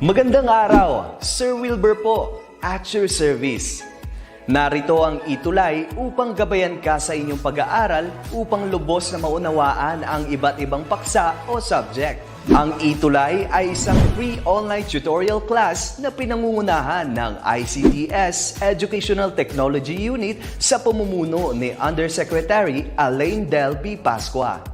Magandang araw, Sir Wilbur po, at your service. Narito ang ETUlay upang gabayan ka sa inyong pag-aaral upang lubos na maunawaan ang iba't ibang paksa o subject. Ang ETUlay ay isang free online tutorial class na pinangungunahan ng DepEd Educational Technology Unit sa pamumuno ni Undersecretary Elaine Del B. Pascua.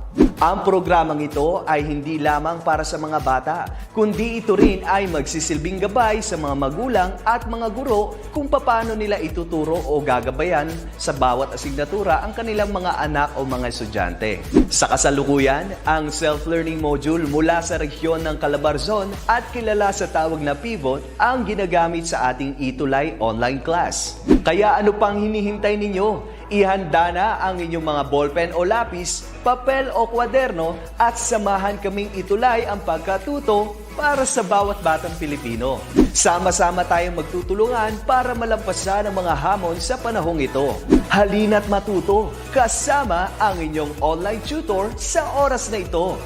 Ang programang ito ay hindi lamang para sa mga bata, kundi ito rin ay magsisilbing gabay sa mga magulang at mga guro kung paano nila ituturo o gagabayan sa bawat asignatura ang kanilang mga anak o mga estudyante. Sa kasalukuyan, ang self-learning module mula sa rehiyon ng Calabarzon at kilala sa tawag na pivot ang ginagamit sa ating ETUlay online class. Kaya ano pang hinihintay ninyo? Ihanda na ang inyong mga ballpen o lapis, papel o kwaderno at samahan kaming itulay ang pagkatuto para sa bawat batang Pilipino. Sama-sama tayong magtutulungan para malampasan ang mga hamon sa panahong ito. Halina't matuto kasama ang inyong online tutor sa oras na ito.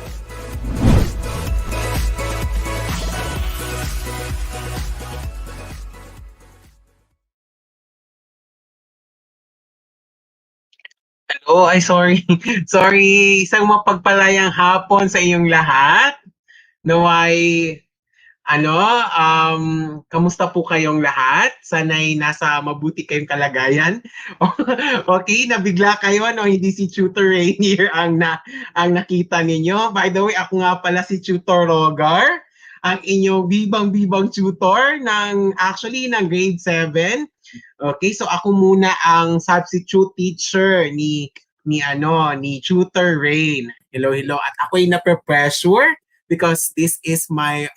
Oh, ay sorry. Sorry. Isang mapagpalayang hapon sa inyong lahat. Naway, kamusta po kayong lahat? Sana'y nasa mabuti kayong kalagayan. Okay, nabigla kayo, no? Hindi si Tutor Rainier ang nakita ninyo. By the way, ako nga pala si Tutor Rogar, ang inyong bibang-bibang tutor ng grade 7. Okay, so ako muna ang substitute teacher ni Tutor Rain. Hello. At ako'y nape-pressure because this is my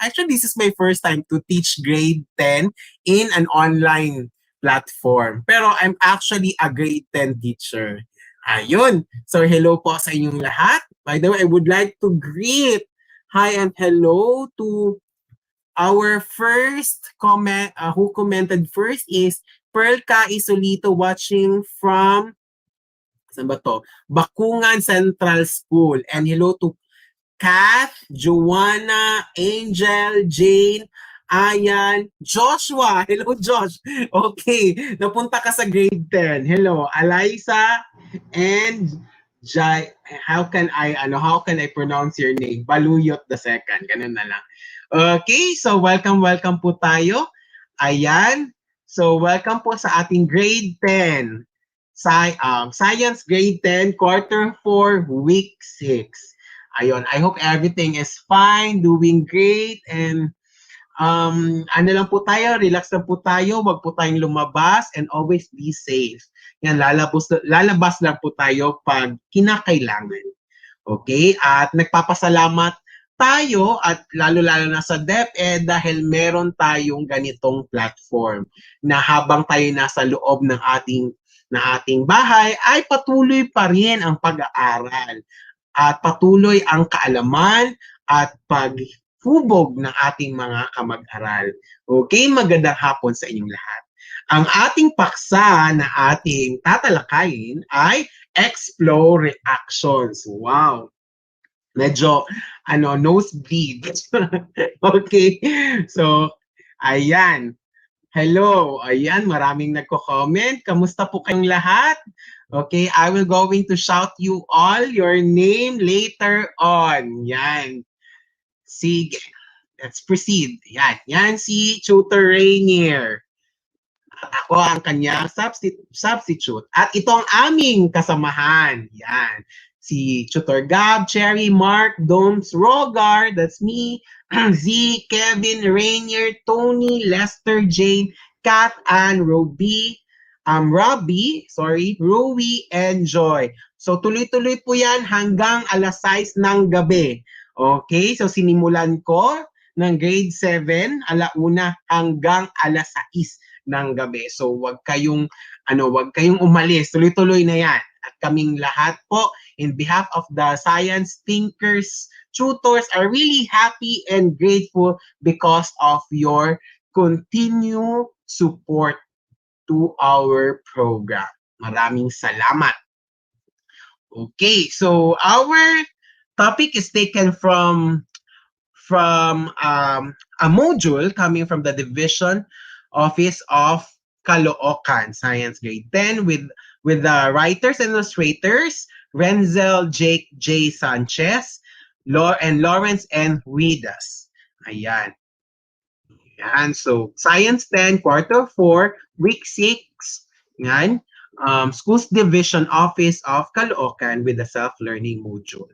first time to teach grade 10 in an online platform. Pero I'm actually a grade 10 teacher. Ayun. So hello po sa inyong lahat. By the way, I would like to greet hi and hello to our first comment, who commented first is Pearl Ka Isolito watching from Bakungan Central School. And hello to Kath, Joanna, Angel, Jane, Ayan, Joshua. Hello, Josh. Okay, napunta ka sa grade 10. Hello, Eliza and Jai. How can I pronounce your name? Baluyot the second. Ganun na lang. Okay, so welcome po tayo. Ayan. So welcome po sa ating grade 10. Science grade 10, quarter 4, week 6. Ayun, I hope everything is fine, doing great, and lang po tayo, relax lang po tayo, wag po tayong lumabas, and always be safe. Yan, lalabas lang po tayo pag kinakailangan. Okay? At nagpapasalamat tayo at lalo-lalo na sa DepEd dahil meron tayong ganitong platform na habang tayo nasa loob ng ating bahay ay patuloy pa rin ang pag-aaral at patuloy ang kaalaman at paghubog ng ating mga kamag-aral. Okay, magandang hapon sa inyong lahat. Ang ating paksa na ating tatalakayin ay explore reactions. Wow! Medyo, nosebleed. Okay. So, ayan. Hello. Ayan, maraming nagko-comment. Kamusta po kayong lahat? Okay, I will going to shout you all your name later on. Yan. Sige. Let's proceed. Yan. Yan si Tutor Rainier. At ako ang kanyang substitute. At ito ang aming kasamahan. Yan. Si Tutor Gab, Cherry, Mark, Doms, Rogar, that's me, Z, Kevin, Rainier, Tony, Lester, Jane, Kat, Ann, Robbie, Rowie, and Joy. So tuloy-tuloy po yan hanggang alas 6 ng gabi. Okay, so sinimulan ko ng grade 7, alauna hanggang alas 6 ng gabi. So wag kayong umalis, tuloy-tuloy na yan. At kaming lahat po, in behalf of the Science Thinkers tutors, are really happy and grateful because of your continued support to our program. Maraming salamat. Okay, so our topic is taken from a module coming from the Division Office of Caloocan Science Grade 10 with the writers and illustrators Renzel Jake J. Sanchez and Lawrence N. Ridas. Ayan. Yan. So, Science 10, Quarter 4, Week 6. Yan. Schools Division Office of Caloocan with the self-learning module.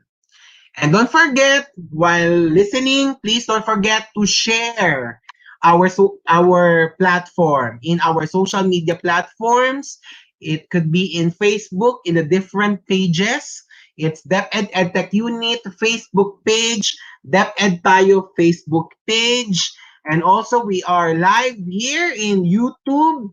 And don't forget, while listening, please don't forget to share our platform in our social media platforms. It could be in Facebook in the different pages. It's DepEd Edtech Unit Facebook page, DepEd Tayo Facebook page, and also we are live here in YouTube,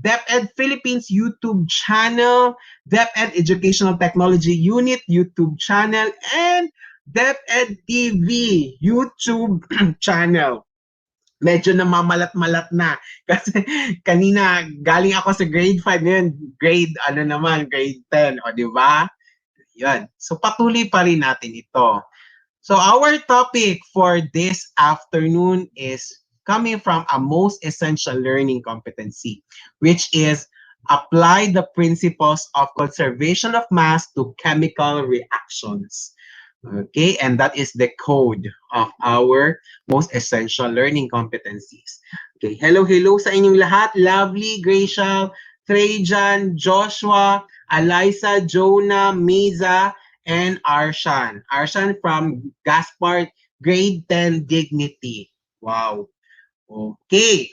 DepEd Philippines YouTube channel, DepEd Educational Technology Unit YouTube channel, and DepEd TV YouTube channel. Medyo namamalat-malat na kasi kanina galing ako sa grade 5 ngayon, grade 10, o di ba? Yun. So patuloy pa rin natin ito. So our topic for this afternoon is coming from a most essential learning competency, which is apply the principles of conservation of mass to chemical reactions. Okay, and that is the code of our most essential learning competencies. Okay, hello sa inyong lahat. Lovely, Gracial, Trajan, Joshua, Eliza, Jonah, Miza, and Arshan. Arshan from Gaspar, grade 10 Dignity. Wow. Okay.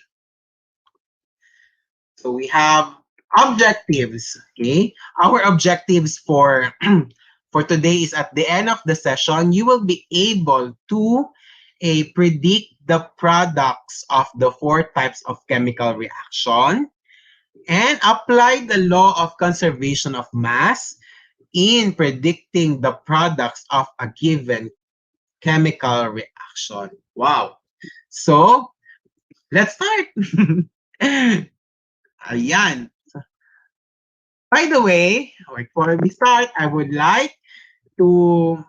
So we have objectives. Okay. Our objectives for for today is at the end of the session, you will be able to predict the products of the 4 types of chemical reaction and apply the law of conservation of mass in predicting the products of a given chemical reaction. Wow. So, let's start. Ayan. By the way, before we start, I would like you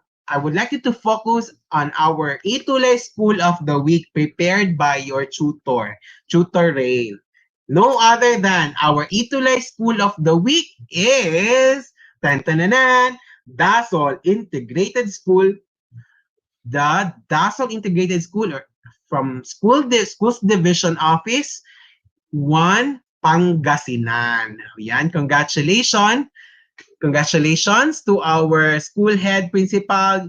to focus on our ETUlay School of the Week prepared by your tutor, Tutor Rain. No other than our ETUlay School of the Week is DASOL Integrated School. The DASOL Integrated School from Schools Division Office 1 Pangasinan. Yan, congratulations. Congratulations to our school head principal,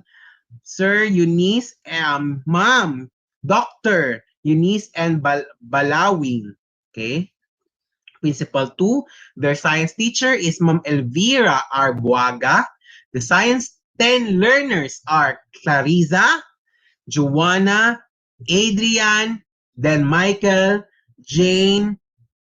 Sir Eunice, Ma'am, Dr. Eunice and Balawing. Okay. Principal 2, their science teacher is Ma'am Elvira Arbuaga. The science 10 learners are Clariza, Joanna, Adrian, then Michael, Jane,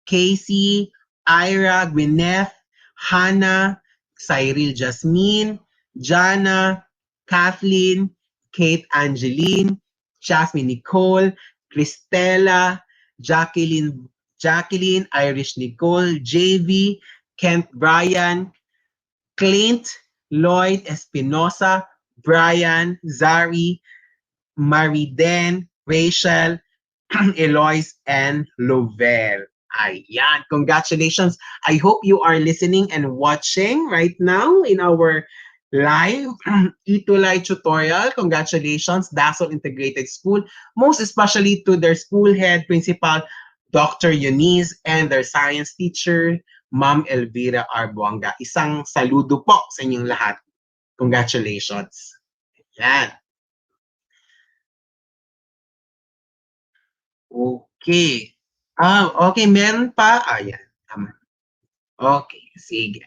Casey, Ira, Gwyneth, Hannah, Cyril Jasmine, Jana, Kathleen, Kate Angeline, Jasmine Nicole, Cristela, Jacqueline, Irish Nicole, JV, Kent Brian, Clint, Lloyd Espinosa, Brian, Zari, Mariden, Rachel, Eloise, and Lovell. Ayan, congratulations. I hope you are listening and watching right now in our live ETUlay tutorial. Congratulations, DASOL Integrated School, most especially to their school head principal, Dr. Eunice, and their science teacher, Ma'am Elvira Arbuanga. Isang saludo po sa inyong lahat. Congratulations. Ayan. Okay. Okay, meron pa. Ayan, tama. Okay, sige.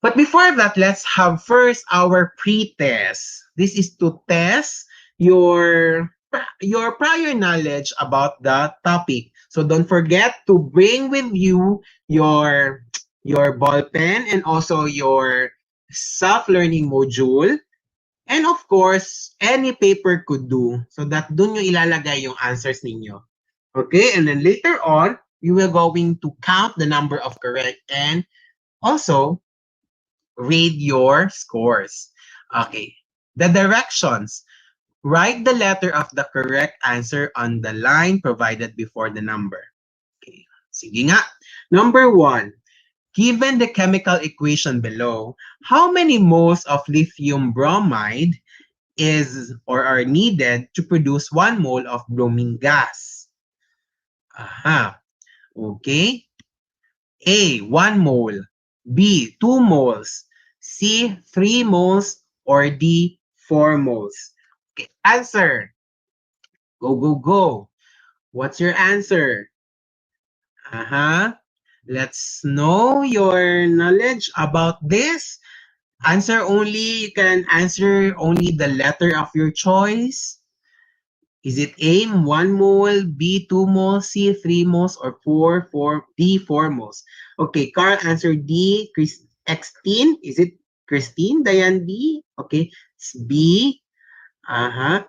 But before that, let's have first our pre-test. This is to test your prior knowledge about the topic. So don't forget to bring with you your ball pen and also your self-learning module. And of course, any paper could do. So that dun yung ilalagay yung answers ninyo. Okay, and then later on, you will going to count the number of correct and also read your scores. Okay, the directions. Write the letter of the correct answer on the line provided before the number. Okay. Sige nga. Number 1. Given the chemical equation below, how many moles of lithium bromide is or are needed to produce 1 mole of bromine gas? Aha. Okay. A, 1 mole. B, 2 moles. C, 3 moles. Or D, 4 moles. Okay. Answer. Go, go, go. What's your answer? Aha. Let's know your knowledge about this. Answer only. You can answer only the letter of your choice. Is it A, 1 mole, B, 2 moles, C, 3 moles, or D, 4 moles? Okay, Carl answered D, Xteen. Is it Christine? Diane D? Okay, it's B. Uh-huh.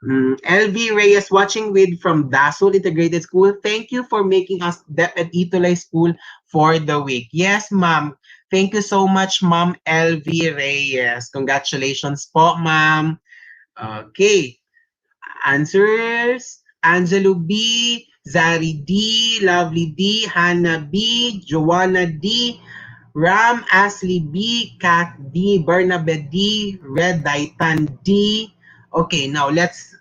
LV Reyes watching with from Dasol Integrated School. Thank you for making us DepEd ETUlay School for the week. Yes, ma'am. Thank you so much, ma'am LV Reyes. Congratulations po, ma'am. Okay. Answers. Angelo B, Zari D, Lovely D, Hannah B, Joanna D, Ram, Ashley B, Kat D, Bernabe D, Red Daitan D. Okay, now let's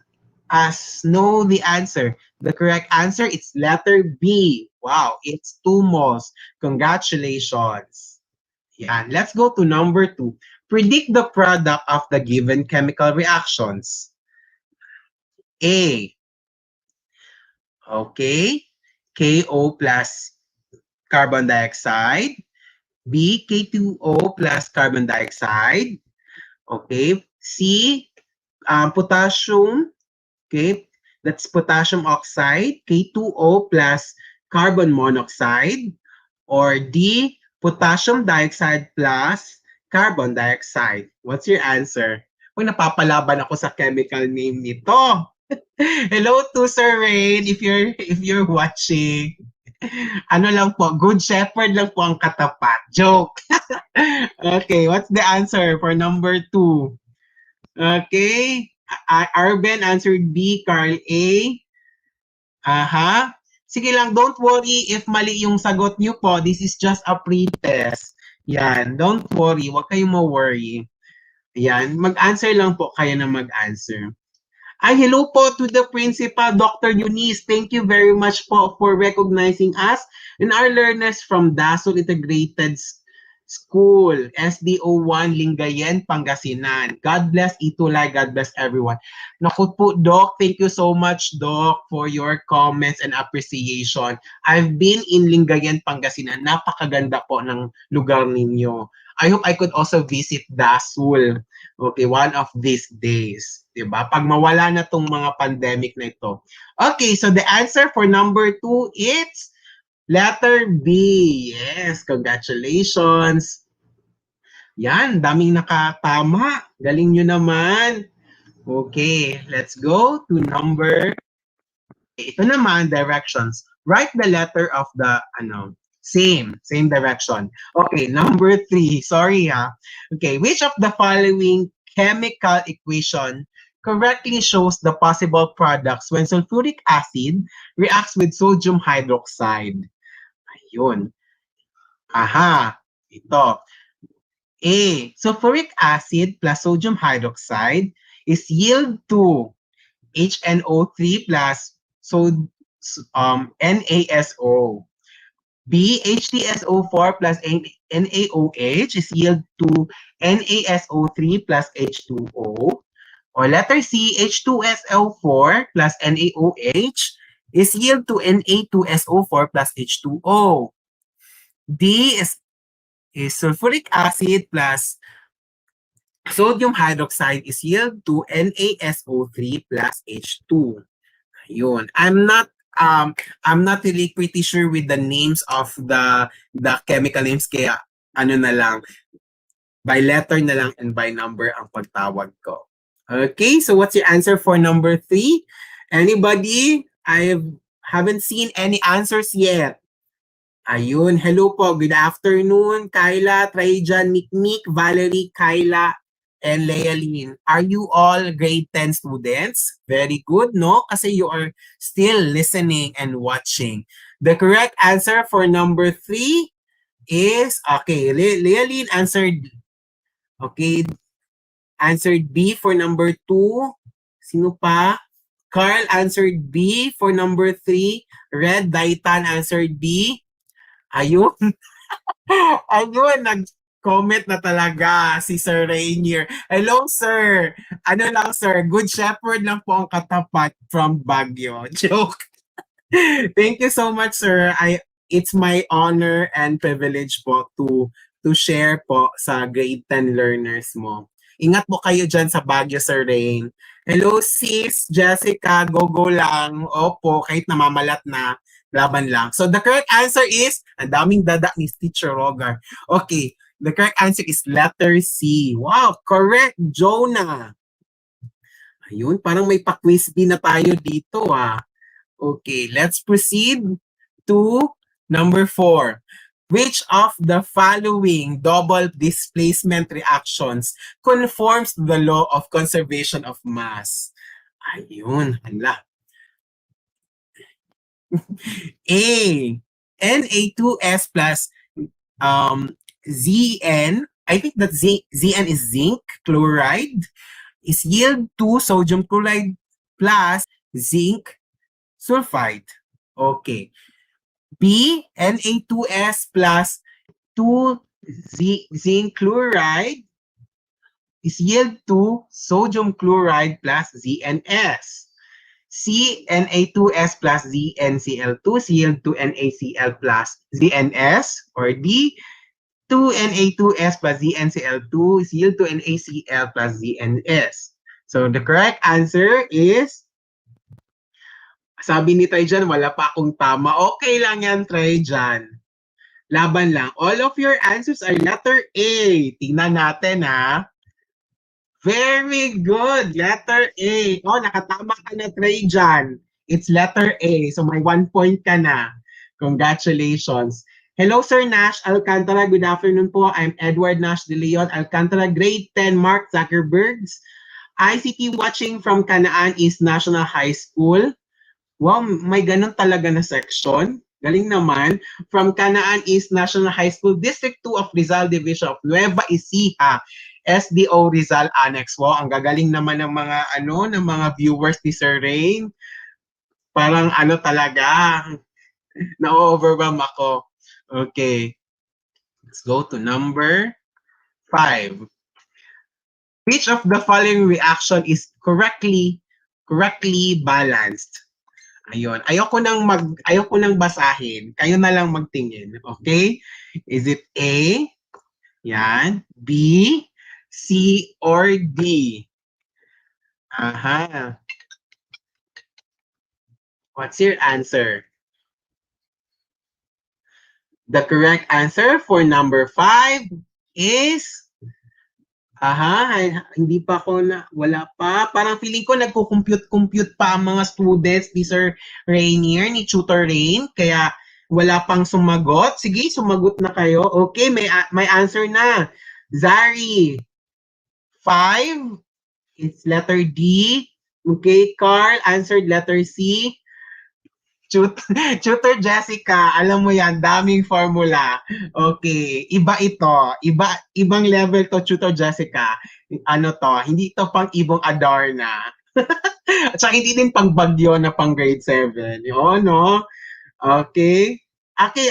know the answer. The correct answer is letter B. Wow, it's 2 moles. Congratulations. Yeah, let's go to number 2. Predict the product of the given chemical reactions. A. Okay. KO plus carbon dioxide. B. K2O plus carbon dioxide. Okay. C. Potassium. Okay. That's potassium oxide. K2O plus carbon monoxide. Or D. Potassium dioxide plus carbon dioxide. What's your answer? Uy, napapalaban ako sa chemical name nito. Hello to Sir Rain if you're watching. Ano lang po, Good Shepherd lang po ang katapat. Joke. Okay, what's the answer for number 2? Okay. Arben answered B, Carl A. Aha. Sige lang, don't worry if mali yung sagot niyo po. This is just a pre-test. Yan, don't worry. Huwag kayong ma-worry. Yan, mag-answer lang po kayo na mag-answer. Ay, hello po to the principal, Dr. Eunice. Thank you very much po for recognizing us and our learners from Dasol Integrated School, SDO1, Lingayen, Pangasinan. God bless ETUlay. God bless everyone. Naku po, Doc. Thank you so much, Doc, for your comments and appreciation. I've been in Lingayen, Pangasinan. Napakaganda po ng lugar ninyo. I hope I could also visit Dasol. Okay, one of these days. Diba? Pag mawala na tong mga pandemic na ito. Okay, so the answer for number 2 is letter B. Yes, congratulations. Yan, daming nakatama. Galing nyo naman. Okay, let's go to number. Ito naman, directions. Write the letter of the, same direction. Okay, number 3. Sorry ha. Okay, which of the following chemical equation correctly shows the possible products when sulfuric acid reacts with sodium hydroxide? Ayun. Aha, ito. A, sulfuric acid plus sodium hydroxide is yield to HNO3 plus NaSO. B, HTSO4 plus NaOH is yield to NaSO3 plus H2O. Or letter C, H2SO4 plus NaOH is yield to Na2SO4 plus H2O. D is sulfuric acid plus sodium hydroxide is yield to NaSO3 plus H2. Ayun. I'm not really pretty sure with the names of the chemical names, kaya na lang, by letter na lang and by number ang pagtawag ko. Okay, so what's your answer for number 3? Anybody? I haven't seen any answers yet. Ayun, hello po, good afternoon, Kyla, Trajan, Nick, Valerie, Kyla, and Lealine. Are you all grade 10 students? Very good, no? Kasi you are still listening and watching. The correct answer for number 3 is, okay, Lealine answered, okay, answered B for number 2. Sino pa? Carl answered B for number 3. Red Daitan answered B. Ayun. Ayun, nag-comment na talaga si Sir Rainier. Hello, sir. Ano lang, sir? Good Shepherd lang po ang katapat from Baguio. Joke. Thank you so much, sir. It's my honor and privilege po to share po sa grade 10 learners mo. Ingat po kayo dyan sa Baguio, Sir Rain. Hello, sis, Jessica, go lang. Opo, kahit namamalat na, laban lang. So the correct answer is, ang daming dada ni Teacher Rogar. Okay, the correct answer is letter C. Wow, correct, Jonah. Ayun, parang may pa-quiz din na tayo dito ah. Okay, let's proceed to number 4. Which of the following double displacement reactions conforms to the law of conservation of mass? Ayun, hala. A, Na2S plus Zn, I think that Zn is zinc chloride, is yield to sodium chloride plus zinc sulfide. Okay. B, Na2S plus 2 zinc chloride is yield to sodium chloride plus ZnS. C, Na2S plus ZnCl2 is yield to NaCl plus ZnS. Or D, 2Na2S plus ZnCl2 is yield to NaCl plus ZnS. So the correct answer is, sabi ni Trajan, wala pa akong tama. Okay lang yan, Trajan. Laban lang. All of your answers are letter A. Tingnan natin, ha. Very good. Letter A. Oh, nakatama ka na, Trajan. It's letter A. So may 1 point ka na. Congratulations. Hello, Sir Nash Alcantara. Good afternoon po. I'm Edward Nash de Leon Alcantara, grade 10, Mark Zuckerberg's. ICT watching from Canaan East National High School. Wow, may ganun talaga na section. Galing naman. From Canaan East National High School, District 2 of Rizal Division of Nueva Ecija, SDO Rizal Annex. Wow, ang gagaling naman ng mga ng mga viewers ni Sir Rain. Parang talaga, na-overwhelm ako. Okay. Let's go to number 5. Which of the following reaction is correctly balanced? Ayun. Ayoko nang basahin. Kayo na lang magtingin. Okay? Is it A? Yan. B, C, or D? Aha. What's your answer? The correct answer for number 5 is, hindi pa ako wala pa. Parang feeling ko nagko-compute pa ang mga students ni Sir Rainier, ni Tutor Rain, kaya wala pang sumagot. Sige, sumagot na kayo. Okay, may answer na. Zari, 5, it's letter D. Okay, Carl answered letter C. Tutor Jessica, alam mo yan, daming formula. Okay, iba ito. Ibang level to, Tutor Jessica. Hindi to pang ibong Adarna. At saka hindi din pang Bagyo na pang grade 7. Yun, no? Okay. Okay,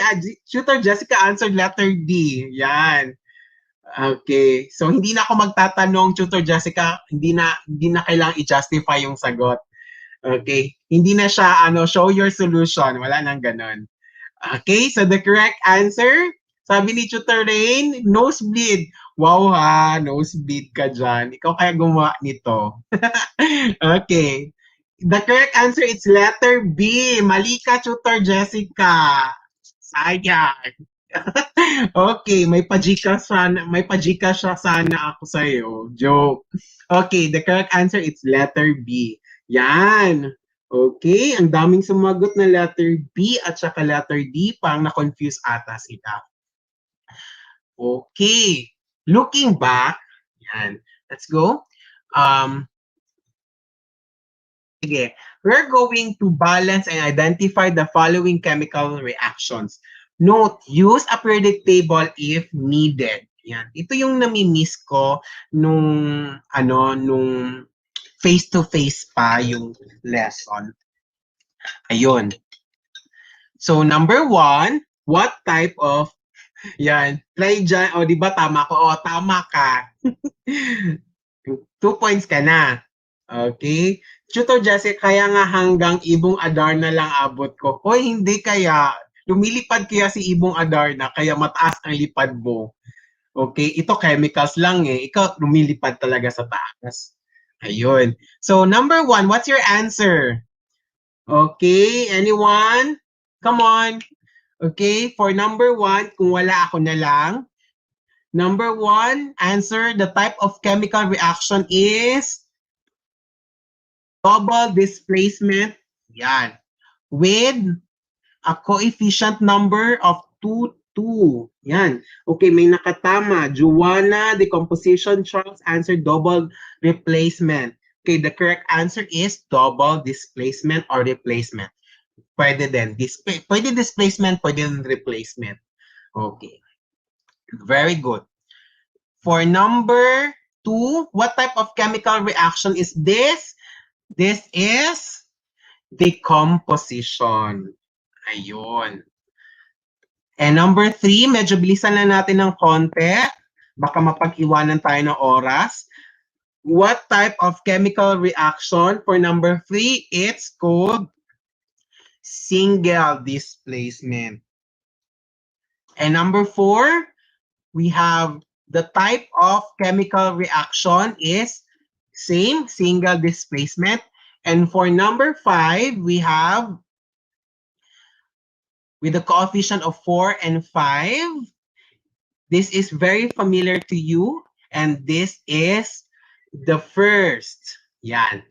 Tutor Jessica answered letter D. Yan. Okay. So, hindi na ako magtatanong, Tutor Jessica. Hindi na kailangang i-justify yung sagot. Okay. Hindi na siya, show your solution. Wala nang ganon. Okay. So, the correct answer, sabi ni Tutor Rain, nosebleed. Wow ha, nosebleed ka dyan. Ikaw kaya gumawa nito. Okay. The correct answer is letter B. Mali ka, Tutor Jessica. Sayang. Okay, may pajika sana ako sa'yo. Joke. Okay, the correct answer is letter B. Yan. Okay, ang daming sumagot na letter B at saka letter D, parang na-confuse ata sila. Okay, looking back, yan, Let's go. Sige. We're going to balance and identify the following chemical reactions. Note, use a periodic table if needed. Yan. Ito yung nami-miss ko nung face-to-face pa yung lesson. Ayun. So, number 1, what type of yan, try dyan. O, di ba tama ko? O, tama ka. 2 points ka na. Okay? Tutor Jesse, kaya nga hanggang Ibong Adarna lang abot ko. Hoy, hindi kaya. Lumilipad kaya si Ibong Adarna, kaya mataas ang lipad mo. Okay? Ito chemicals lang eh. Ikaw lumilipad talaga sa taas. Ayun. So, number 1, what's your answer? Okay? Anyone? Come on. Okay? For number 1, kung wala ako na lang. Number 1, answer, the type of chemical reaction is double displacement. Yan. With a coefficient number of 2, 2. Yan. Okay, may nakatama. Joanna, decomposition, Charles answered double replacement. Okay, the correct answer is double displacement or replacement. Pwede din. Pwede displacement, pwede din replacement. Okay. Very good. For number 2, what type of chemical reaction is this? This is decomposition. Ayun. And number 3, medyo bilisan lang natin ng konti. Baka mapag-iwanan tayo ng oras. What type of chemical reaction? For number 3, it's called single displacement. And number 4, we have the type of chemical reaction is same, single displacement. And for number 5, we have with the coefficient of 4 and 5. This is very familiar to you. And this is the first. Yan.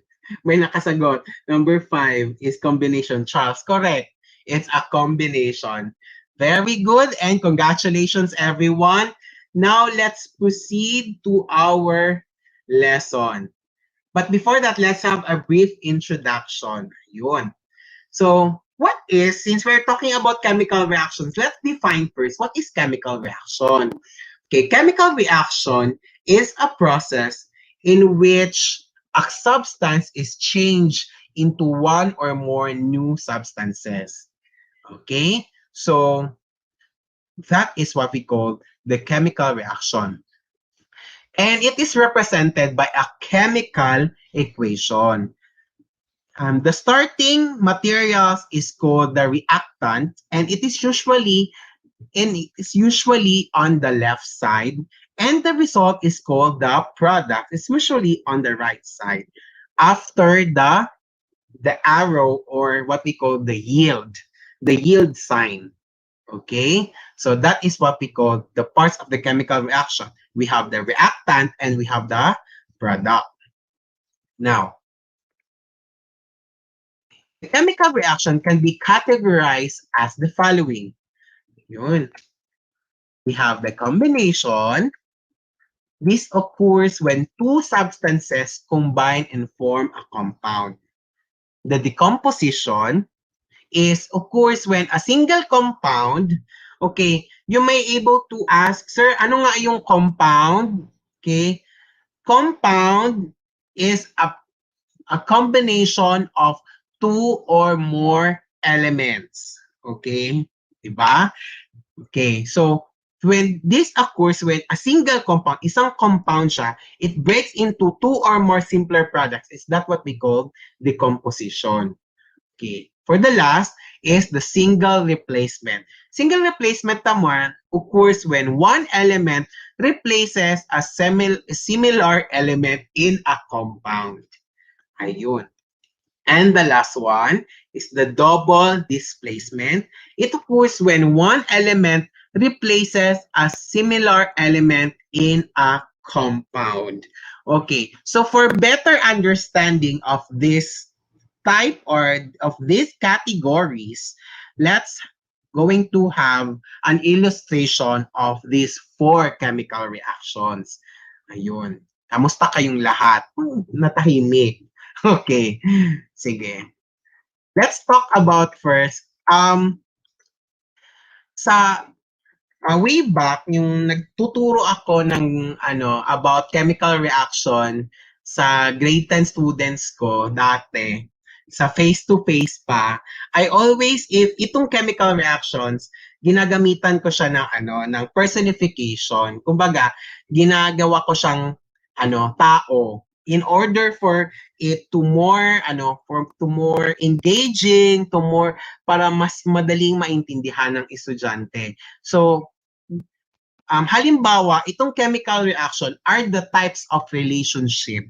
May nakasagot. Number 5 is combination. Charles, correct. It's a combination. Very good. And congratulations, everyone. Now, let's proceed to our lesson. But before that, let's have a brief introduction. Yun. So, what is, since we're talking about chemical reactions, let's define first, what is chemical reaction? Okay, chemical reaction is a process in which a substance is changed into one or more new substances. Okay, so that is what we call the chemical reaction. And it is represented by a chemical equation. The starting materials is called the reactant, and it is usually on the left side, and the result is called the product. It's usually on the right side after the arrow, or what we call the yield sign. Okay, so that is what we call the parts of the chemical reaction. We have the reactant and we have the product. Now, the chemical reaction can be categorized as the following. Yun. We have the combination. This occurs when two substances combine and form a compound. The decomposition occurs when a single compound, okay, you may able to ask, sir, ano nga yung compound? Okay, compound is a combination of two or more elements. Okay, diba? Okay, so when this occurs when a single compound, isang compound siya, it breaks into two or more simpler products. Is that what we call decomposition? Okay. For the last is the single replacement. Single replacement naman occurs when one element replaces a similar element in a compound. Ayun. And the last one is the double displacement. It occurs when one element replaces a similar element in a compound. Okay, so for better understanding of this type or of these categories, let's going to have an illustration of these 4 chemical reactions. Ayun. Kamusta kayong lahat? Natahimik. Okay. Sige. Let's talk about first, sa way back, yung nagtuturo ako ng about chemical reaction sa grade 10 students ko dati, sa face-to-face pa, I always, if itong chemical reactions, ginagamitan ko siya ng ng personification. Kumbaga, ginagawa ko siyang tao in order for it to more to more engaging, to more, para mas madaling maintindihan ng estudyante. So, halimbawa, itong chemical reaction are the types of relationship.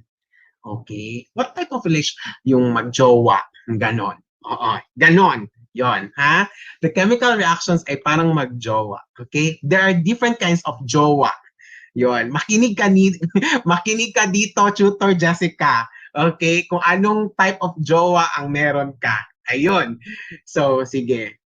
Okay? What type of relation? Yung magjowa, ganon. Oo, ganon. Yon, ha? The chemical reactions ay parang magjowa. Okay? There are different kinds of jowa. Yon, makinig ka makinig ka dito, Tutor Jessica. Okay? Kung anong type of jowa ang meron ka. Ayun. So, sige.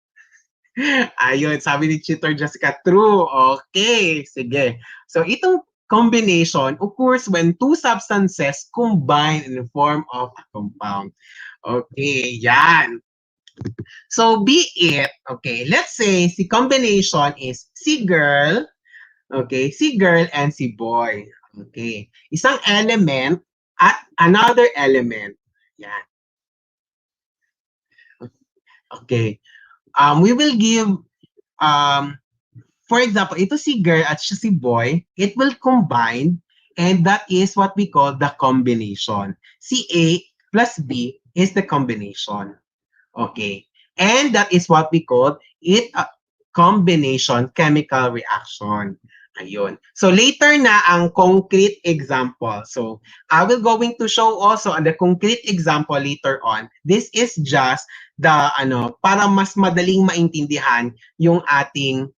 Ayun, sabi ni Tutor Jessica, true. Okay, sige. So, itong combination occurs when two substances combine in the form of a compound. Okay, yan. So, be it, okay, let's say si combination is si girl, okay, si girl and si boy. Okay, isang element at another element. Yan. Okay. We will give for example, ito si girl at siya si boy, it will combine, and that is what we call the combination. Si A plus B is the combination. Okay. And that is what we call it a combination chemical reaction. Ayun. So later na ang concrete example. So I will going to show also on the concrete example later on. This is just the para mas madaling maintindihan yung ating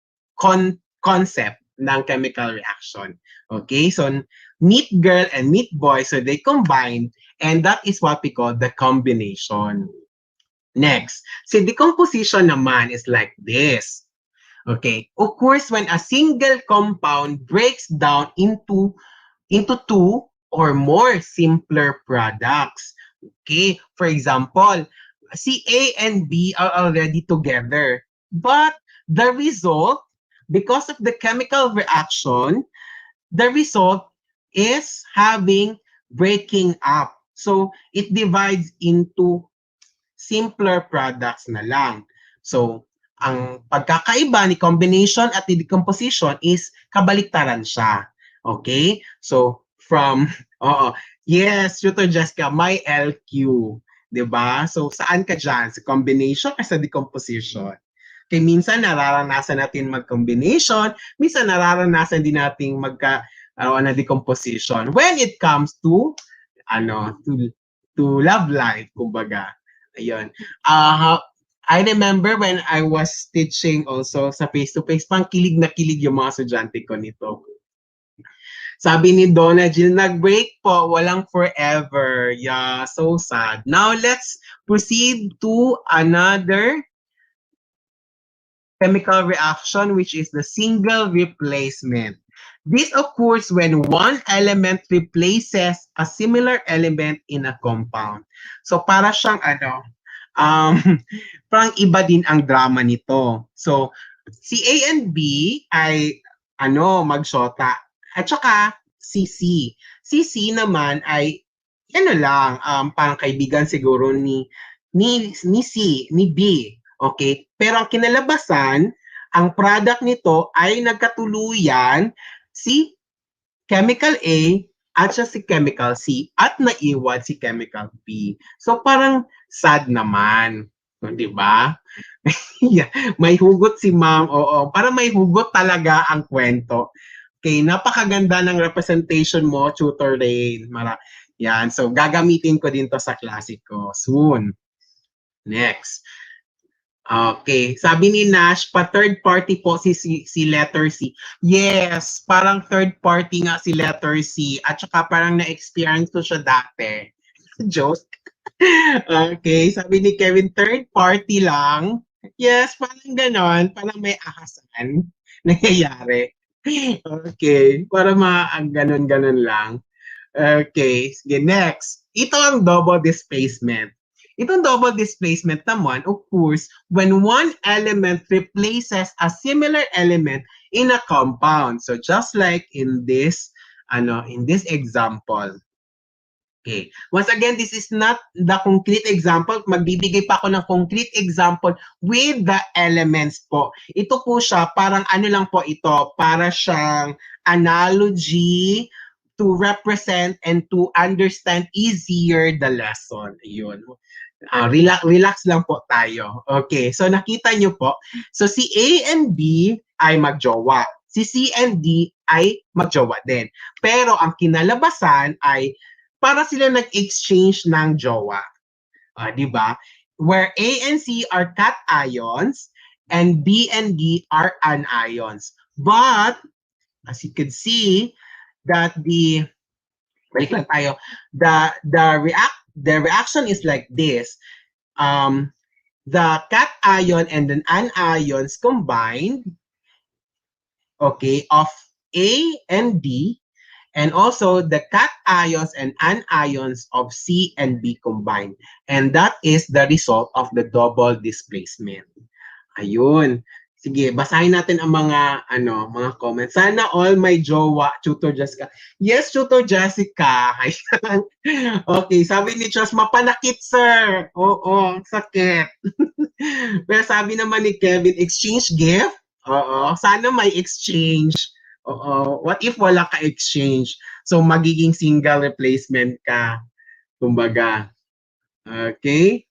concept ng chemical reaction. Okay? So meet girl and meet boy, so they combine, and that is what we call the combination. Next, si decomposition naman is like this. Okay, occurs when a single compound breaks down into two or more simpler products. Okay, for example, si A and B are already together, but the result, because of the chemical reaction, the result is having breaking up. So it divides into simpler products na lang. So, ang pagkakaiba ni combination at ni decomposition is kabaliktaran siya. Okay? So, from, yes, Tutor Jessica, may LQ. Diba? So, saan ka dyan? Sa combination o sa decomposition? Kaya minsan nararanasan natin mag-combination, minsan nararanasan din natin na decomposition. When it comes to, to love life, kumbaga. Ayun. I remember when I was teaching also sa face-to-face, pang kilig na kilig yung mga estudyante ko nito. Sabi ni Donna Jill, nag-break po, walang forever. Yeah, so sad. Now, let's proceed to another chemical reaction, which is the single replacement. This occurs when one element replaces a similar element in a compound. So, para siyang parang iba din ang drama nito. So, si A and B ay magshota. At saka si C. Si C naman ay parang kaibigan siguro ni C, ni B. Okay? Pero ang kinalabasan, ang product nito ay nagkatuluyan si chemical A at siya si chemical C at naiwan si chemical B. So parang sad naman. Di ba? Yeah. May hugot si ma'am. Oo. Para may hugot talaga ang kwento. Okay, napakaganda ng representation mo, Tutor Rain. Yan. So gagamitin ko din to sa klase ko soon. Next. Okay, sabi ni Nash, pa third party po si letter C. Yes, parang third party nga si letter C at saka parang na-experience ko siya dati. Joke. Okay, sabi ni Kevin, third party lang. Yes, parang ganon, parang may ahasan nangyayari. Okay, para ganon-ganon lang. Okay, sige, next. Ito ang double displacement. Itong double displacement naman, of course, when one element replaces a similar element in a compound. So just like in this example. Okay. Once again, this is not the concrete example. Magbibigay pa ako ng concrete example with the elements po. Ito po siya, parang ano lang po ito, para siyang analogy to represent and to understand easier the lesson. Ayun. Relax lang po tayo. Okay, so nakita nyo po. So si A and B ay magjowa. Si C and D ay magjowa din. Pero ang kinalabasan ay para sila nag-exchange ng jowa. Di ba? Where A and C are cations and B and D are anions. But, as you can see, that balik lang tayo, the reaction is like this. The cation and the anions combined, okay, of A and D, and also the cations and anions of C and B combined. And that is the result of the double displacement. Ayun. Sige, basahin natin ang mga mga comments. Sana all my jowa, Tutor Jessica. Yes, Tutor Jessica. Okay, sabi ni Chos, mapanakit, sir. Oo, sakit. Pero sabi naman ni Kevin, exchange gift? Oo, sana may exchange. Oo, what if wala ka exchange? So, magiging single replacement ka. Kumbaga. Okay?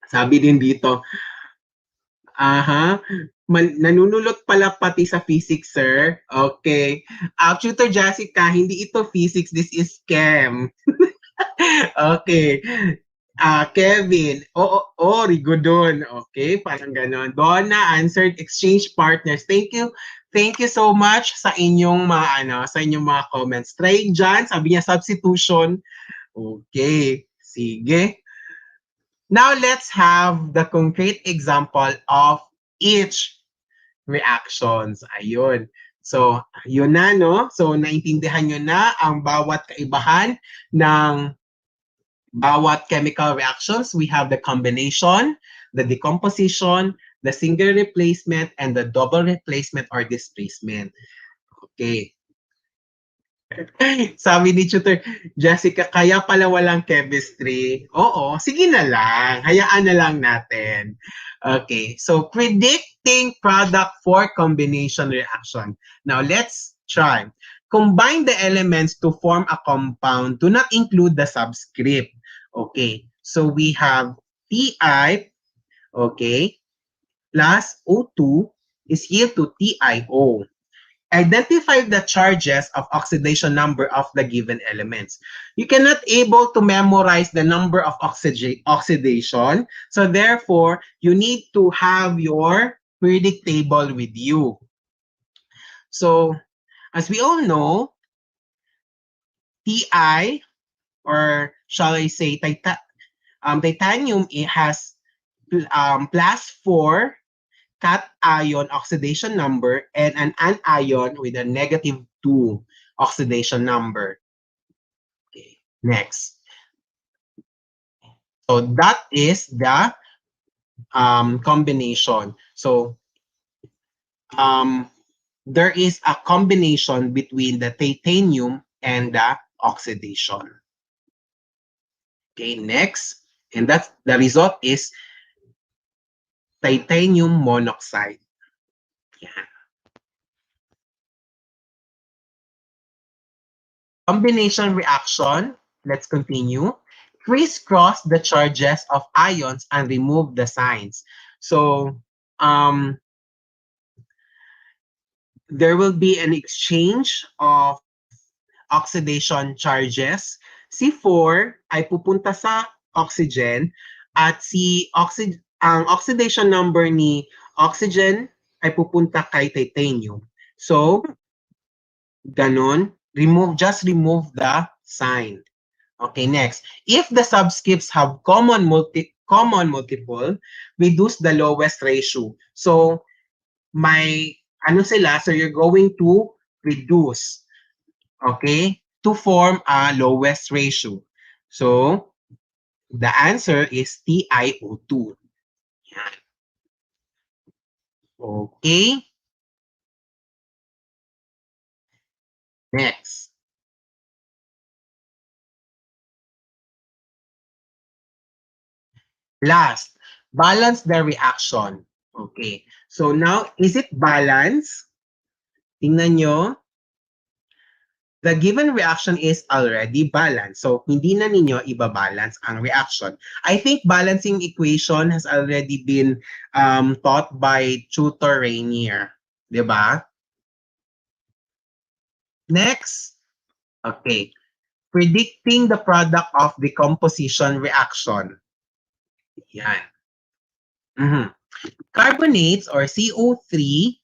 Sabi din dito, nanunulot pala pati sa physics, sir. Okay. Tutor Jessica, hindi ito physics, this is chem. Okay. Kevin, Rigodon. Okay, parang ganon. Donna answered exchange partners. Thank you. Thank you so much sa inyong mga comments. Try dyan, sabi niya substitution. Okay, sige. Now let's have the concrete example of each reactions. Ayun. So, yun na, no? So, naintindihan nyo na ang bawat kaibahan ng bawat chemical reactions. We have the combination, the decomposition, the single replacement, and the double replacement or displacement. Okay. Sabi ni Tutor Jessica, kaya pala walang chemistry. Oo, sige na lang. Hayaan na lang natin. Okay, so predicting product for combination reaction. Now, let's try. Combine the elements to form a compound. Do not include the subscript. Okay, so we have Ti, okay, plus O2 is equal to TiO. Identify the charges of oxidation number of the given elements. You cannot able to memorize the number of oxidation, so therefore, you need to have your periodic table with you. So, as we all know, Ti, or shall I say, titanium, it has plus 4 cation oxidation number and an anion with a negative 2 oxidation number. Okay, next. So that is the combination. So there is a combination between the titanium and the oxidation. Okay, next. And that's the result is titanium monoxide. Yeah. Combination reaction. Let's continue. Criss-cross the charges of ions and remove the signs. So, there will be an exchange of oxidation charges. C4 ay pupunta sa oxygen at ang oxidation number ni oxygen ay pupunta kay titanium. So, ganon, just remove the sign. Okay, next. If the subscripts have common multiple, reduce the lowest ratio. So, so you're going to reduce. Okay? to form a lowest ratio. So, the answer is TiO2. Yan. Okay. Next. Last, balance the reaction. Okay. So now, is it balance? Tingnan nyo. The given reaction is already balanced. So, hindi na ninyo ibabalance ang reaction. I think balancing equation has already been taught by Tutor Rainier. Diba? Next. Okay. Predicting the product of decomposition reaction. Yan. Carbonates or CO3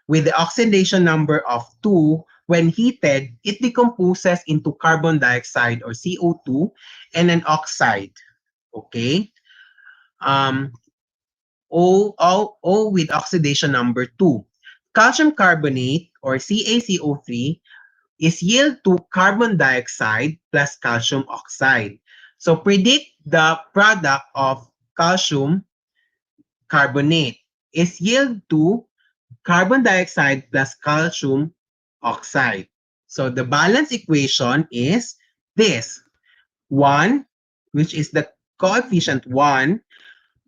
with the oxidation number of 2, when heated, it decomposes into carbon dioxide or CO2 and an oxide. Okay? O with oxidation number 2. Calcium carbonate or CaCO3 is yield to carbon dioxide plus calcium oxide. So predict the product of calcium carbonate is yield to carbon dioxide plus calcium oxide. So the balance equation is this. 1, which is the coefficient 1,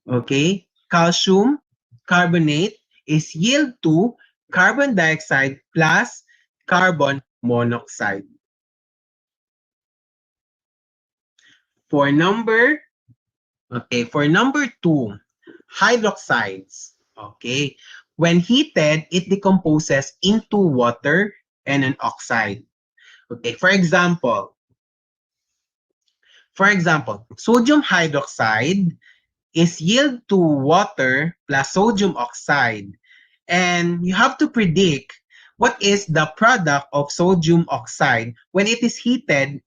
okay, calcium carbonate is yield to carbon dioxide plus carbon monoxide. For number 2, hydroxides, okay, when heated, it decomposes into water and an oxide. Okay, for example, sodium hydroxide is yield to water plus sodium oxide. And you have to predict what is the product of sodium oxide when it is heated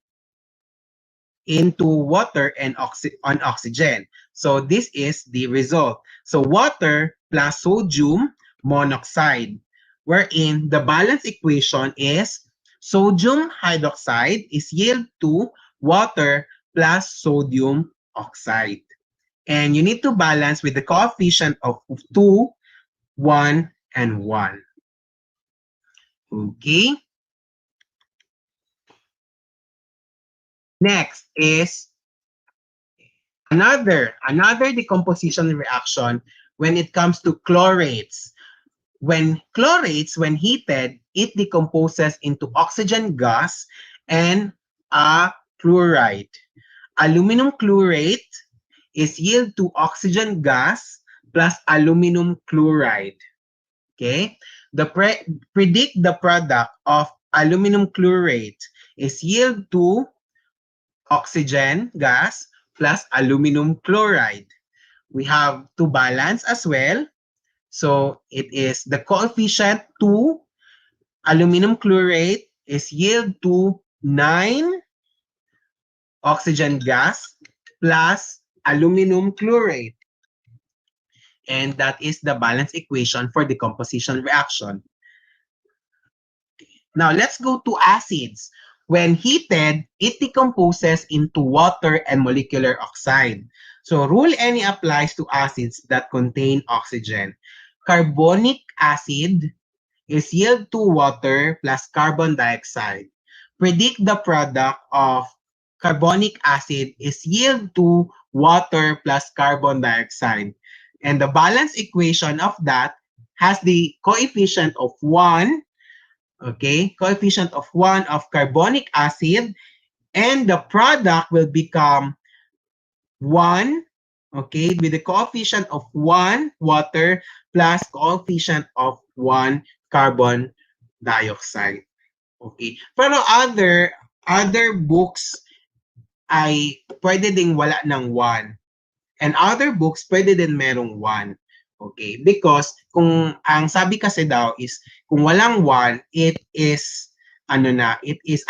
into water and on oxygen. So this is the result. So water plus sodium monoxide, wherein the balance equation is sodium hydroxide is yield to water plus sodium oxide. And you need to balance with the coefficient of 2, 1, and 1. Okay. Next is another decomposition reaction when it comes to chlorates. When heated, it decomposes into oxygen gas and a chloride. Aluminum chlorate is yield to oxygen gas plus aluminum chloride. Okay? Predict the product of aluminum chlorate is yield to oxygen gas plus aluminum chloride. We have to balance as well. So it is the coefficient 2 aluminum chlorate is yield to 9 oxygen gas plus aluminum chlorate. And that is the balance equation for decomposition reaction. Now let's go to acids. When heated, it decomposes into water and molecular oxide. So rule any applies to acids that contain oxygen. Carbonic acid is yield to water plus carbon dioxide. Predict the product of carbonic acid is yield to water plus carbon dioxide. And the balance equation of that has the coefficient of 1, okay, coefficient of 1 of carbonic acid, and the product will become 1, okay, with the coefficient of 1 water plus coefficient of 1 carbon dioxide. Okay. Pero other books ay pwede ding wala ng 1. And other books pwede din merong 1. Okay? Because kung ang sabi kasi daw is kung walang 1, it is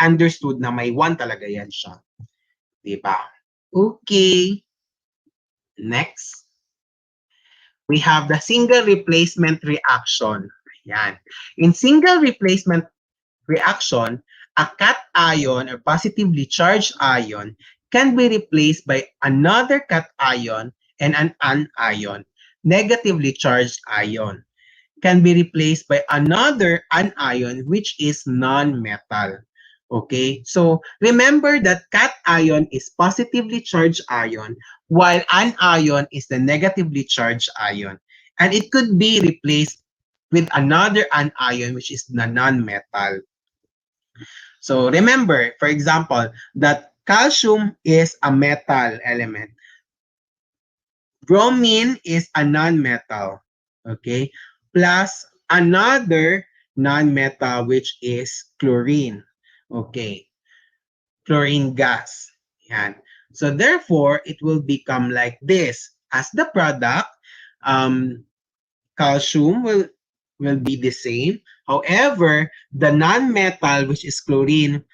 understood na may 1 talaga yan siya. Diba? Okay. Next. We have the single replacement reaction. Ayan. In single replacement reaction, a cation or positively charged ion can be replaced by another cation and an anion. Negatively charged ion can be replaced by another anion which is non-metal. Okay, so remember that cation is positively charged ion while anion is the negatively charged ion. And it could be replaced with another anion which is the non-metal. So remember, for example, that calcium is a metal element. Bromine is a non-metal. Okay? Plus another non-metal which is chlorine. Okay? Chlorine gas. Yan. So therefore, it will become like this. As the product, calcium will be the same. However, the non-metal which is chlorine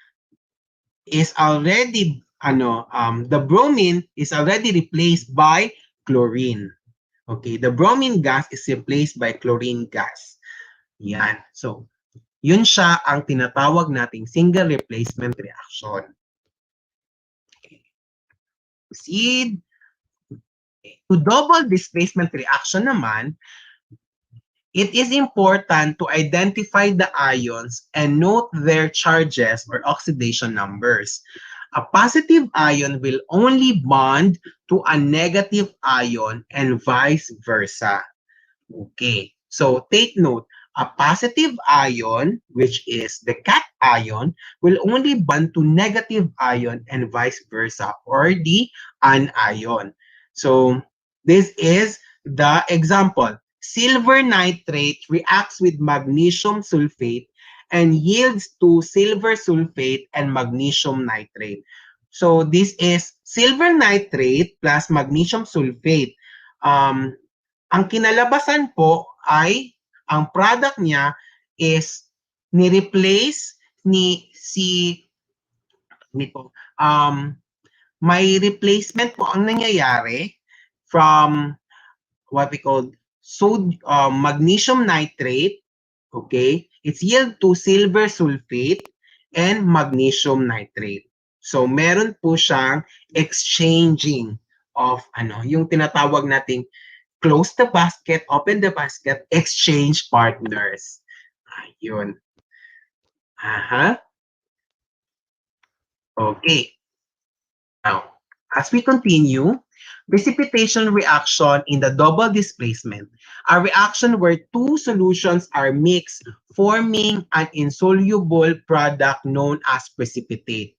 is already the bromine is already replaced by chlorine. Okay, the bromine gas is replaced by chlorine gas. Yan. So, yun siya ang tinatawag nating single replacement reaction. Okay. Proceed. Okay. To double displacement reaction naman, it is important to identify the ions and note their charges or oxidation numbers. A positive ion will only bond to a negative ion and vice versa. Okay, so take note, a positive ion, which is the cation, will only bond to negative ion and vice versa, or the anion. So this is the example. Silver nitrate reacts with magnesium sulfate and yields to silver sulfate and magnesium nitrate. So this is silver nitrate plus magnesium sulfate. Ang kinalabasan po ay ang product niya is ni-replace may replacement po ang nangyayari from what we call magnesium nitrate. Okay, it's yield to silver sulfate and magnesium nitrate. So meron po siyang exchanging of yung tinatawag nating close the basket, open the basket, exchange partners. Ayun. Aha. Okay. Now, as we continue, precipitation reaction in the double displacement, a reaction where two solutions are mixed, forming an insoluble product known as precipitate.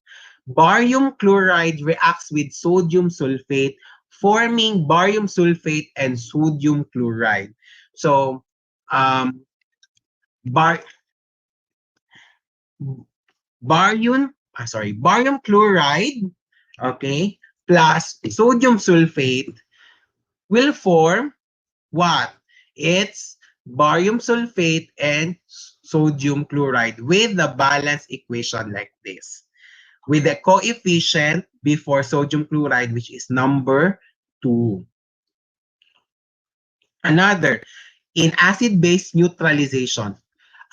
Barium chloride reacts with sodium sulfate, forming barium sulfate and sodium chloride. So, barium chloride, okay, plus sodium sulfate will form what? It's barium sulfate and sodium chloride with the balance equation like this, with the coefficient before sodium chloride, which is number 2. Another, in acid-base neutralization,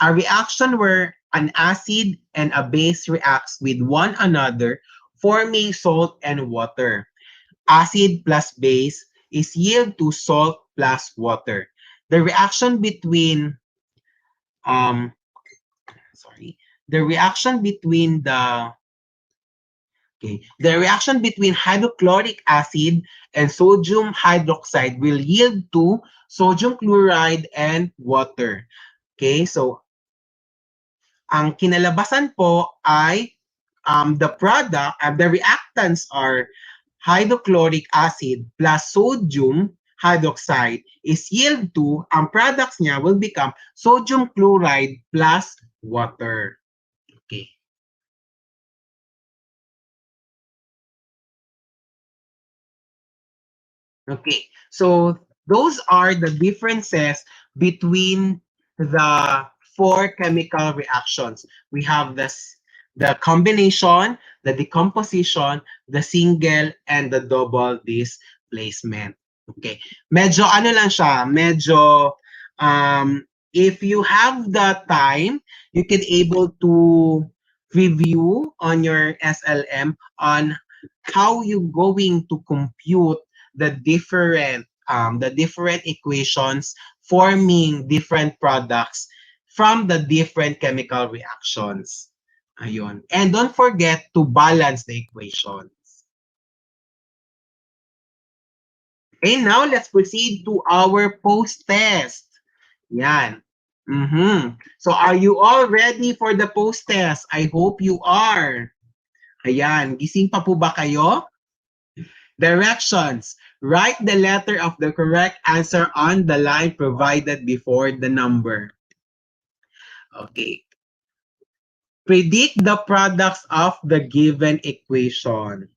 a reaction where an acid and a base reacts with one another, forming salt and water. Acid plus base is yield to salt plus water. The reaction between the reaction between hydrochloric acid and sodium hydroxide will yield to sodium chloride and water. Okay, so ang kinalabasan po ay the reactants are hydrochloric acid plus sodium hydroxide is yield to, ang products niya will become sodium chloride plus water. Okay. Okay, so those are the differences between the 4 chemical reactions. We have the combination, the decomposition, the single, and the double displacement. Okay, medyo lang siya, medyo if you have the time, you can able to review on your SLM on how you going to compute the different equations forming different products from the different chemical reactions. Ayun. And don't forget to balance the equations. Okay, now let's proceed to our post-test. Yan. So are you all ready for the post-test? I hope you are. Ayan, gising pa po ba kayo? Directions. Write the letter of the correct answer on the line provided before the number. Okay. Predict the products of the given equation.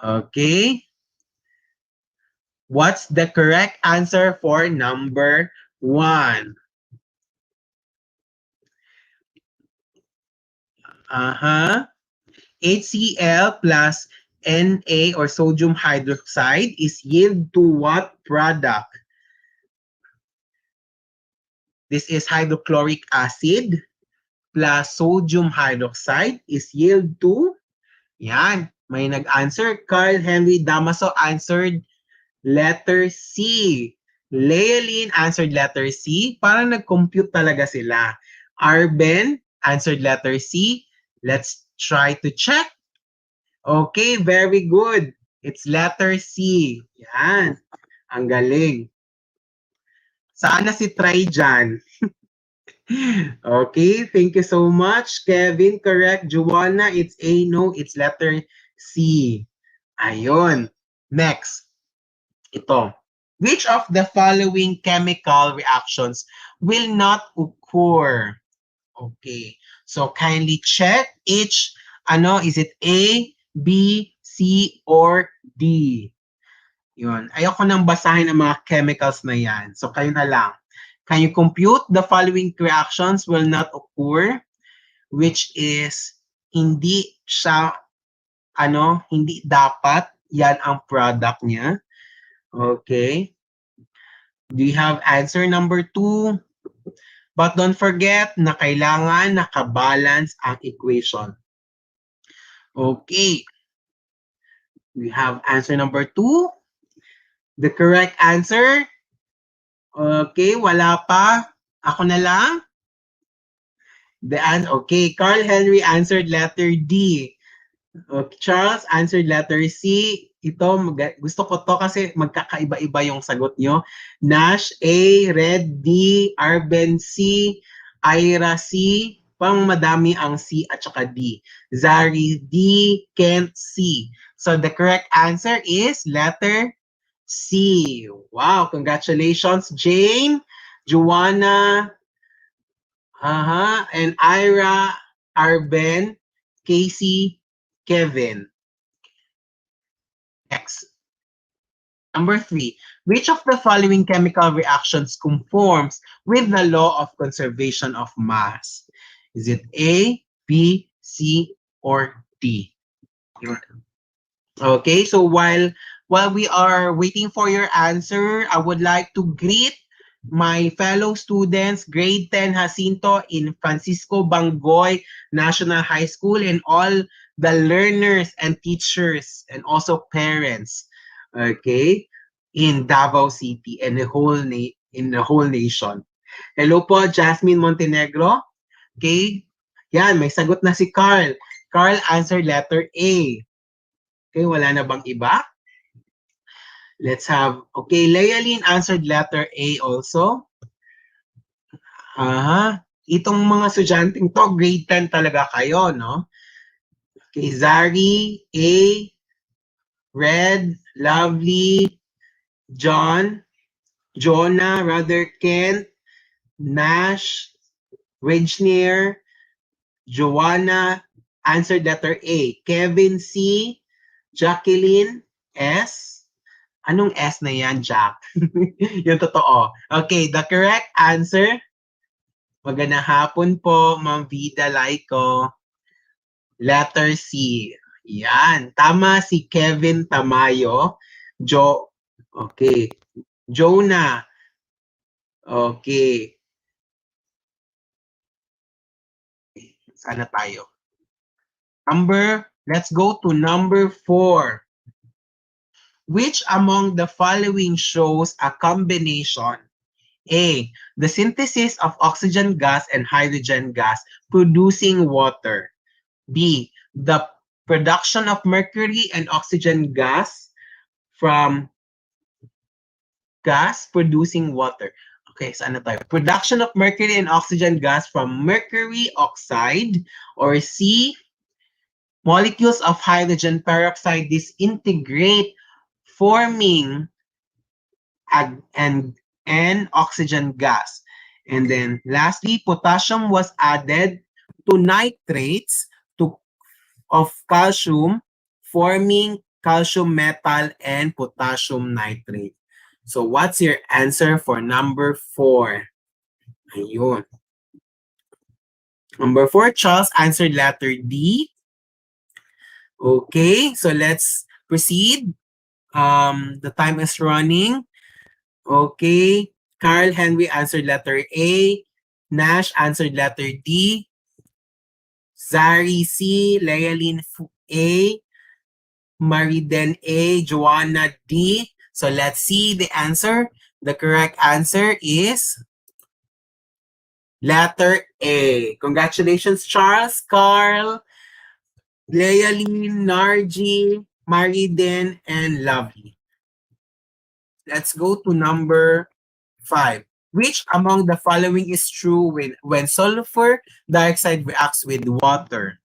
Okay. What's the correct answer for number 1? HCl plus Na or sodium hydroxide is yield to what product? This is hydrochloric acid plus sodium hydroxide is yield to, yan, may nag-answer. Carl Henry Damaso answered letter C. Leoline answered letter C. Parang nag-compute talaga sila. Arben answered letter C. Let's try to check. Okay, very good. It's letter C. Yan. Ang galing. Saan na si Try dyan? Okay, thank you so much. Kevin, correct. Joanna, it's A. No, it's letter C. Ayun. Next. Ito. Which of the following chemical reactions will not occur? Okay. So kindly check each, is it A, B, C, or D? Yun. Ayoko nang basahin ang mga chemicals na yan. So kayo na lang. Can you compute the following reactions will not occur? Which is, hindi siya, hindi dapat yan ang product niya. Okay. Do you have answer number 2? But don't forget na kailangan nakabalance ang equation. Okay. We have answer number 2. The correct answer. Okay, wala pa. Ako na lang. Okay, Carl Henry answered letter D. Okay, Charles answered letter C. Ito, gusto ko to kasi magkakaiba-iba yung sagot nyo. Nash A, Red D, Arben C, Ira C, pang madami ang C at saka D. Zari D, Kent C. So the correct answer is letter C. Wow, congratulations, Jane, Joanna, and Ira, Arben, Casey, Kevin. Next. Number 3. Which of the following chemical reactions conforms with the law of conservation of mass? Is it A, B, C, or D? Okay, so while we are waiting for your answer, I would like to greet my fellow students, grade 10 Jacinto in Francisco Bangoy National High School, and all the learners and teachers and also parents, okay, in Davao City and the whole nation. Hello po, Jasmine Montenegro. Okay, yan, may sagot na si Carl. Carl answered letter A. Okay, wala na bang iba? Let's have, okay, Lealine answered letter A also. Itong mga estudyanteng to, grade 10 talaga kayo, no? Okay, Zari, A, Red, Lovely, John, Jonah, Kent, Nash, Regnier, Joanna, answered letter A. Kevin C, Jacqueline S. Anong S na yan, Jack? Yung totoo. Okay, the correct answer. Magandang hapon po, Ma'am Vida Laico. Letter C. Yan. Tama si Kevin Tamayo. Okay. Jonah. Okay. Sana tayo. Let's go to number 4. Which among the following shows a combination? A. The synthesis of oxygen gas and hydrogen gas producing water. B. The production of mercury and oxygen gas from gas producing water. Okay, so ano tayo? Production of mercury and oxygen gas from mercury oxide. Or C. Molecules of hydrogen peroxide disintegrate forming and oxygen gas. And then lastly, potassium was added to nitrates of calcium, forming calcium metal and potassium nitrate. So what's your answer for number 4? Ayun. Number 4, Charles answered letter D. Okay, so let's proceed. The time is running. Okay, Carl Henry answered letter A. Nash answered letter D. Zari C. Lealyn A. Mariden A. Joanna D. So let's see the answer. The correct answer is letter A. Congratulations, Charles, Carl, Lealyn, Narji, Mariden, and Lovely. Let's go to number 5. Which among the following is true when sulfur dioxide reacts with water?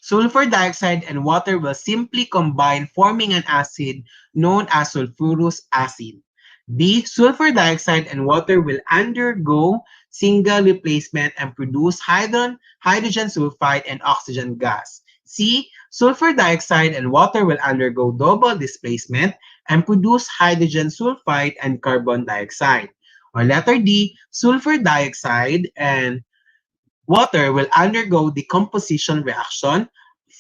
Sulfur dioxide and water will simply combine, forming an acid known as sulfurous acid. B. Sulfur dioxide and water will undergo single replacement and produce hydrogen sulfide and oxygen gas. C. Sulfur dioxide and water will undergo double displacement and produce hydrogen sulfide and carbon dioxide. Or letter D. Sulfur dioxide and water will undergo decomposition reaction,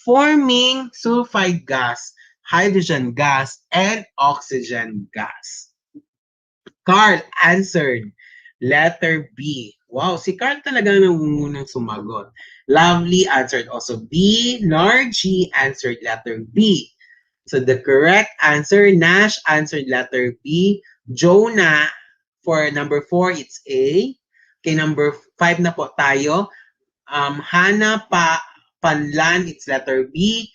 forming sulfide gas, hydrogen gas, and oxygen gas. Carl answered letter B. Wow, si Carl talaga nangungunang sumagot. Lovely answered also B. Narji answered letter B. So the correct answer, Nash answered letter B. Jonah, for number 4, it's A. Okay, number 5 na po tayo. Hana Panlan, it's letter B.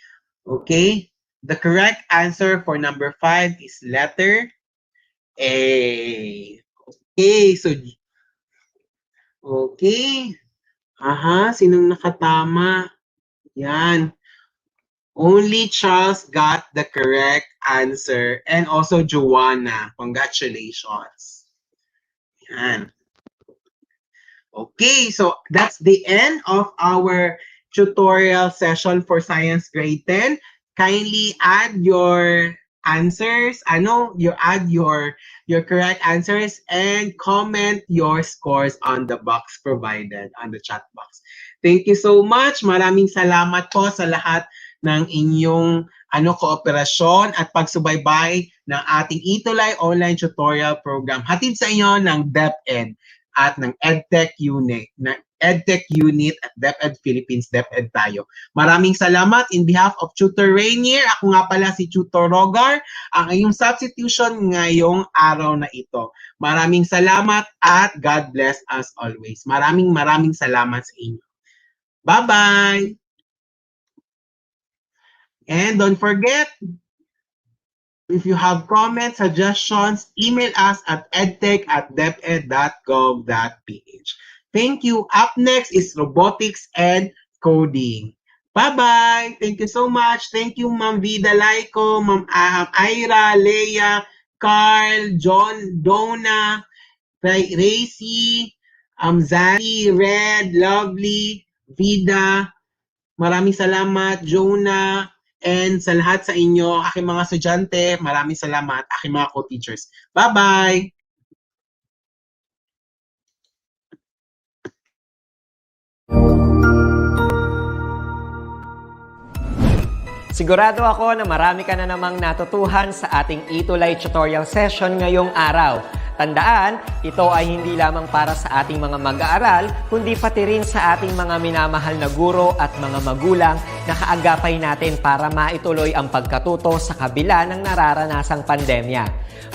Okay, the correct answer for number 5 is letter A. Okay, so okay. Sinong nakatama? Yan. Only Charles got the correct answer and also Joanna. Congratulations. Yan. Okay, so that's the end of our tutorial session for Science Grade 10. Kindly add your answers. You add your correct answers and comment your scores on the box provided on the chat box. Thank you so much. Maraming salamat po sa lahat ng inyong kooperasyon at pagsubaybay ng ating ETUlay online tutorial program. Hatid sa inyo ng DepEd at ng Edtech Unit, Edtech Unit at DepEd Philippines, DepEd tayo. Maraming salamat in behalf of Tutor Rainier. Ako nga pala si Tutor Rogar, ang iyong substitution ngayong araw na ito. Maraming salamat at God bless us always. Maraming salamat sa inyo. Bye-bye! And don't forget, if you have comments, suggestions, email us at edtech@deped.gov.ph. Thank you. Up next is robotics and coding. Bye-bye. Thank you so much. Thank you, Ma'am Vida Laiko, Ma'am Ira, Leia, Carl, John, Donna, Racy, Zari, Red, Lovely, Vida. Maraming salamat, Jonah. And sa lahat sa inyo, aking mga estudyante, maraming salamat, aking mga co-teachers. Bye-bye! Sigurado ako na marami ka na namang natutuhan sa ating ETUlay tutorial session ngayong araw. Tandaan, ito ay hindi lamang para sa ating mga mag-aaral, kundi pati rin sa ating mga minamahal na guro at mga magulang na kaagapay natin para maituloy ang pagkatuto sa kabila ng nararanasang pandemya.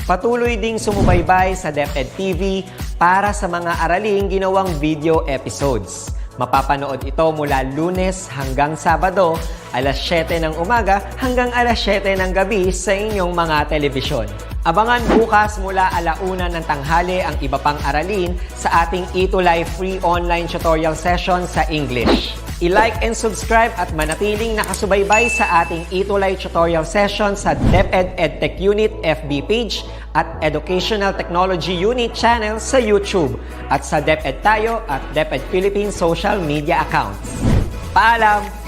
Patuloy ding sumubaybay sa DepEd TV para sa mga araling ginawang video episodes. Mapapanood ito mula Lunes hanggang Sabado, alas 7 ng umaga hanggang alas 7 ng gabi sa inyong mga telebisyon. Abangan bukas mula 1:00 ng tanghali ang iba pang aralin sa ating ETUlay free online tutorial session sa English. I-like and subscribe at manatiling nakasubaybay sa ating ETUlay tutorial session sa DepEd Edtech Unit FB page at Educational Technology Unit channel sa YouTube at sa DepEd Tayo at DepEd Philippines social media accounts. Paalam!